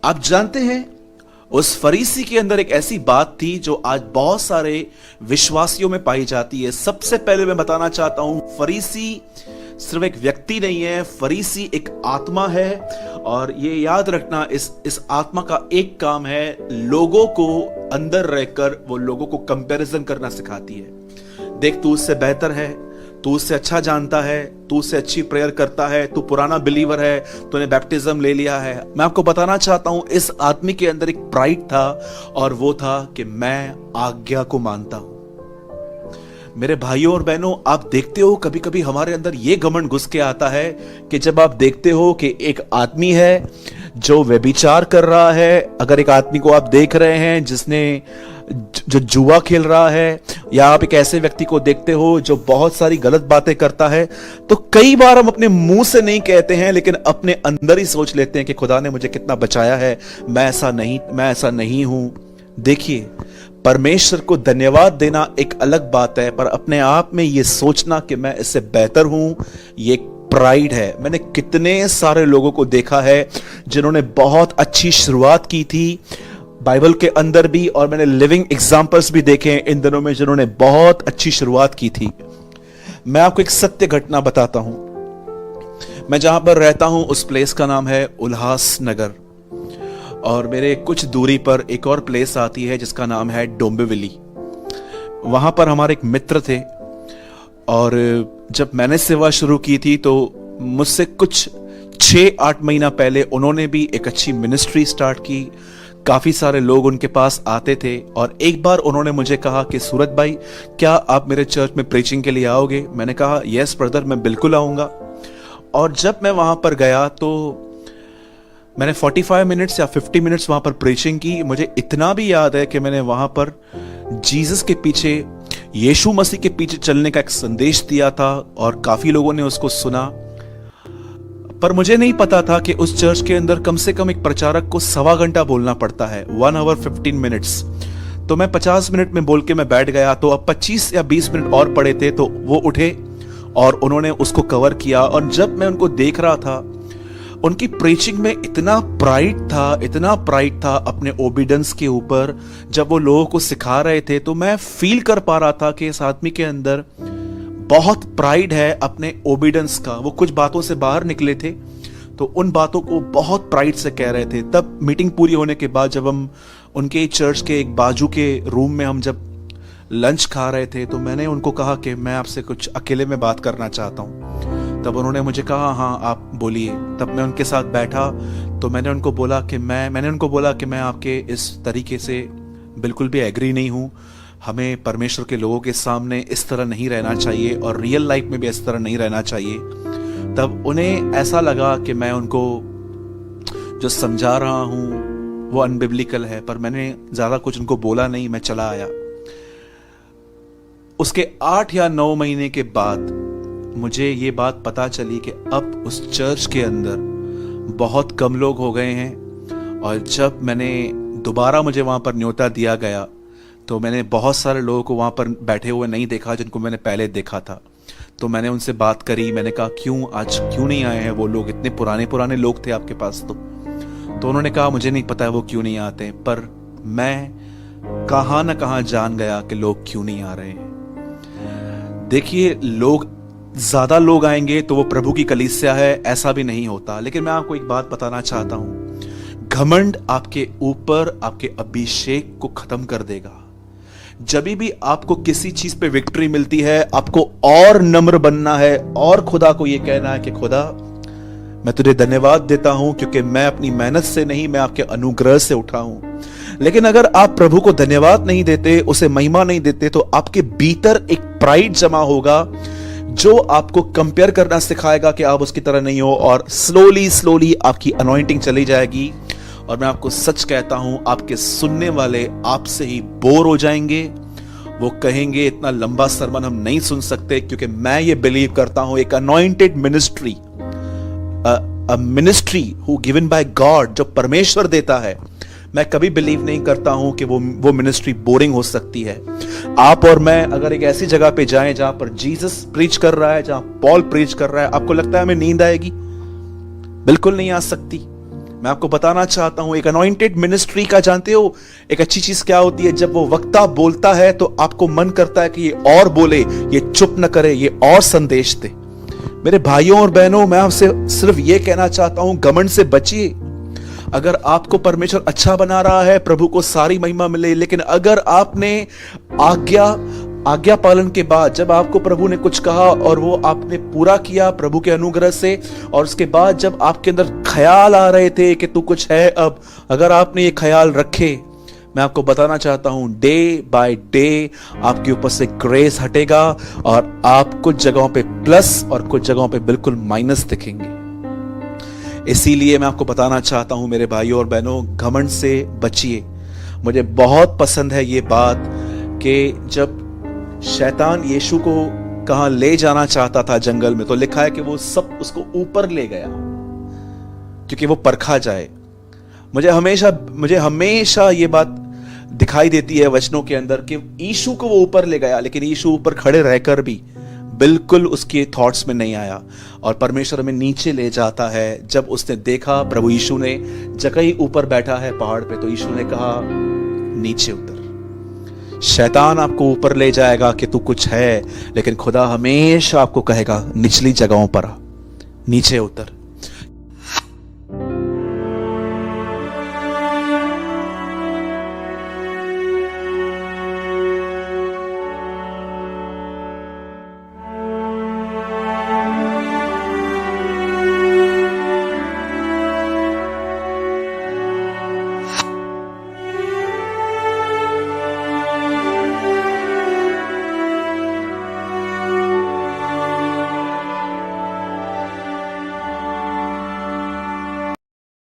आप जानते हैं, उस फरीसी के अंदर एक ऐसी बात थी जो आज बहुत सारे विश्वासियों में पाई जाती है। सबसे पहले मैं बताना चाहता हूं, फरीसी सिर्फ एक व्यक्ति नहीं है, फरीसी एक आत्मा है। और ये याद रखना, इस आत्मा का एक काम है, लोगों को अंदर रहकर वो लोगों को कंपैरिजन करना सिखाती है। देख, तू उससे बेहतर है, तू उससे अच्छा जानता है, तू उससे अच्छी प्रेयर करता है, तू पुराना बिलीवर है, तूने बैप्टिज्म ले लिया है। मैं आपको बताना चाहता हूं, इस आदमी के अंदर एक प्राइड था, और वो था कि मैं आज्ञा को मानता हूं। मेरे भाइयों और बहनों, आप देखते हो कभी कभी हमारे अंदर ये घमंड घुस के आता है कि जब आप देखते हो कि एक आदमी है जो व्यभिचार कर रहा है, अगर एक आदमी को आप देख रहे हैं जिसने जो जुआ खेल रहा है, या आप एक ऐसे व्यक्ति को देखते हो जो बहुत सारी गलत बातें करता है, तो कई बार हम अपने मुंह से नहीं कहते हैं, लेकिन अपने अंदर ही सोच लेते हैं कि खुदा ने मुझे कितना बचाया है, मैं ऐसा नहीं हूं। देखिए, परमेश्वर को धन्यवाद देना एक अलग बात है, पर अपने आप में यह सोचना कि मैं इससे बेहतर हूं, ये एक प्राइड है। मैंने कितने सारे लोगों को देखा है जिन्होंने बहुत अच्छी शुरुआत की थी बाइबल के अंदर भी, और मैंने लिविंग एग्जाम्पल्स भी देखे हैं इन दिनों में जिन्होंने बहुत अच्छी शुरुआत की थी। मैं आपको एक सत्य घटना बताता हूं। मैं जहां पर रहता हूं उस प्लेस का नाम है उल्लास नगर, और मेरे कुछ दूरी पर एक और प्लेस आती है जिसका नाम है डोंबिवली। वहां पर हमारे एक मित्र थे, और जब मैंने सेवा शुरू की थी तो मुझसे कुछ 6-8 महीना पहले उन्होंने भी एक अच्छी मिनिस्ट्री स्टार्ट की। काफी सारे लोग उनके पास आते थे, और एक बार उन्होंने मुझे कहा कि सूरज भाई, क्या आप मेरे चर्च में प्रीचिंग के लिए आओगे? मैंने कहा यस ब्रदर, मैं बिल्कुल आऊंगा। और जब मैं वहां पर गया तो मैंने 45 मिनट्स या 50 मिनट्स वहां पर प्रीचिंग की। मुझे इतना भी याद है कि मैंने वहां पर जीसस के पीछे, यीशु मसीह के पीछे चलने का एक संदेश दिया था, और काफी लोगों ने उसको सुना। पर मुझे नहीं पता था कि उस चर्च के अंदर कम से कम एक प्रचारक को 1.25 घंटा बोलना पड़ता है, 1 hour 15 minutes। तो मैं 50 मिनट में बोल के मैं बैठ गया, तो अब 25 या 20 मिनट और पड़े थे, तो वो उठे और उन्होंने उसको कवर किया। और जब मैं उनको देख रहा था, उनकी प्रीचिंग में इतना प्राइड था अपने ओबीडियंस के ऊपर। जब वो लोगों को सिखा रहे थे तो मैं फील कर पा रहा था कि इस आदमी के अंदर बहुत प्राइड है अपने ओबीडियंस का। वो कुछ बातों से बाहर निकले थे, तो उन बातों को बहुत प्राइड से कह रहे थे। तब मीटिंग पूरी होने के बाद जब हम उनके चर्च के एक बाजू के रूम में हम जब लंच खा रहे थे, तो मैंने उनको कहा कि मैं आपसे कुछ अकेले में बात करना चाहता हूँ। तब उन्होंने मुझे कहा हाँ आप बोलिए। तब मैं उनके साथ बैठा, तो मैंने उनको बोला कि मैं आपके इस तरीके से बिल्कुल भी एग्री नहीं हूँ। हमें परमेश्वर के लोगों के सामने इस तरह नहीं रहना चाहिए, और रियल लाइफ में भी इस तरह नहीं रहना चाहिए। तब उन्हें ऐसा लगा कि मैं उनको जो समझा रहा हूँ वो अनबिब्लिकल है, पर मैंने ज्यादा कुछ उनको बोला नहीं, मैं चला आया। उसके 8 या 9 महीने के बाद मुझे ये बात पता चली कि अब उस चर्च के अंदर बहुत कम लोग हो गए हैं। और जब मैंने दोबारा मुझे वहां पर न्योता दिया गया, तो मैंने बहुत सारे लोगों को वहां पर बैठे हुए नहीं देखा जिनको मैंने पहले देखा था। तो मैंने उनसे बात करी, मैंने कहा आज क्यों नहीं आए हैं वो लोग? इतने पुराने लोग थे आपके पास। तो उन्होंने कहा मुझे नहीं पता है वो क्यों नहीं आते, पर मैं कहां ना कहां जान गया कि लोग क्यों नहीं आ रहे हैं। देखिए, ज्यादा लोग आएंगे तो वो प्रभु की कलीसिया है, ऐसा भी नहीं होता। लेकिन मैं आपको एक बात बताना चाहता हूं, घमंड आपके ऊपर आपके अभिषेक को खत्म कर देगा। जब भी आपको किसी चीज पे विक्ट्री मिलती है, आपको और नम्र बनना है, और खुदा को यह कहना है कि खुदा मैं तुझे धन्यवाद देता हूं, क्योंकि मैं अपनी मेहनत से नहीं, मैं आपके अनुग्रह से उठा हूं। लेकिन अगर आप प्रभु को धन्यवाद नहीं देते, उसे महिमा नहीं देते, तो आपके भीतर एक प्राइड जमा होगा जो आपको कंपेयर करना सिखाएगा कि आप उसकी तरह नहीं हो, और स्लोली आपकी अनॉइंटिंग चली जाएगी। और मैं आपको सच कहता हूं, आपके सुनने वाले आपसे ही बोर हो जाएंगे। वो कहेंगे इतना लंबा सरमन हम नहीं सुन सकते, क्योंकि मैं ये बिलीव करता हूं एक anointed ministry, ministry who given by God, जो परमेश्वर देता है, मैं कभी बिलीव नहीं करता हूं कि वो मिनिस्ट्री बोरिंग हो सकती है। आप और मैं अगर एक ऐसी जगह पे जाएं जहां पर जीसस प्रीच कर रहा है, जहां पॉल प्रीच कर रहा है, आपको लगता है हमें नींद आएगी? बिल्कुल नहीं आ सकती। मैं आपको बताना चाहता हूं, एक अनॉइंटेड मिनिस्ट्री का जानते हो एक अच्छी चीज क्या होती है? जब वो वक्ता बोलता है तो आपको मन करता है कि ये और बोले, ये चुप न करे, ये और संदेश दे। मेरे भाइयों और बहनों, मैं आपसे सिर्फ ये कहना चाहता हूं, घमंड से बचिए। अगर आपको परमेश्वर अच्छा बना रहा है, प्रभु को सारी महिमा मिले, लेकिन अगर आपने आज्ञा पालन के बाद, जब आपको प्रभु ने कुछ कहा और वो आपने पूरा किया प्रभु के अनुग्रह से, और उसके बाद जब आपके अंदर ख्याल आ रहे थे कि तू कुछ है, अब अगर आपने ये ख्याल रखे, मैं आपको बताना चाहता हूं, डे बाय डे आपके ऊपर से ग्रेस हटेगा और आप कुछ जगहों पे प्लस और कुछ जगहों पे बिल्कुल माइनस दिखेंगे। इसीलिए मैं आपको बताना चाहता हूं मेरे भाइयों और बहनों, घमंड से बचिए। मुझे बहुत पसंद है ये बात कि जब शैतान यीशु को कहां ले जाना चाहता था जंगल में, तो लिखा है कि वो सब उसको ऊपर ले गया क्योंकि वो परखा जाए। मुझे हमेशा ये बात दिखाई देती है वचनों के अंदर कि यीशु को वो ऊपर ले गया, लेकिन यीशु ऊपर खड़े रहकर भी बिल्कुल उसके थॉट्स में नहीं आया, और परमेश्वर हमें नीचे ले जाता है। जब उसने देखा प्रभु यीशु ने जगह ही ऊपर बैठा है पहाड़ पे, तो यीशु ने कहा नीचे उतर। शैतान आपको ऊपर ले जाएगा कि तू कुछ है, लेकिन खुदा हमेशा आपको कहेगा निचली जगहों पर आ, नीचे उतर।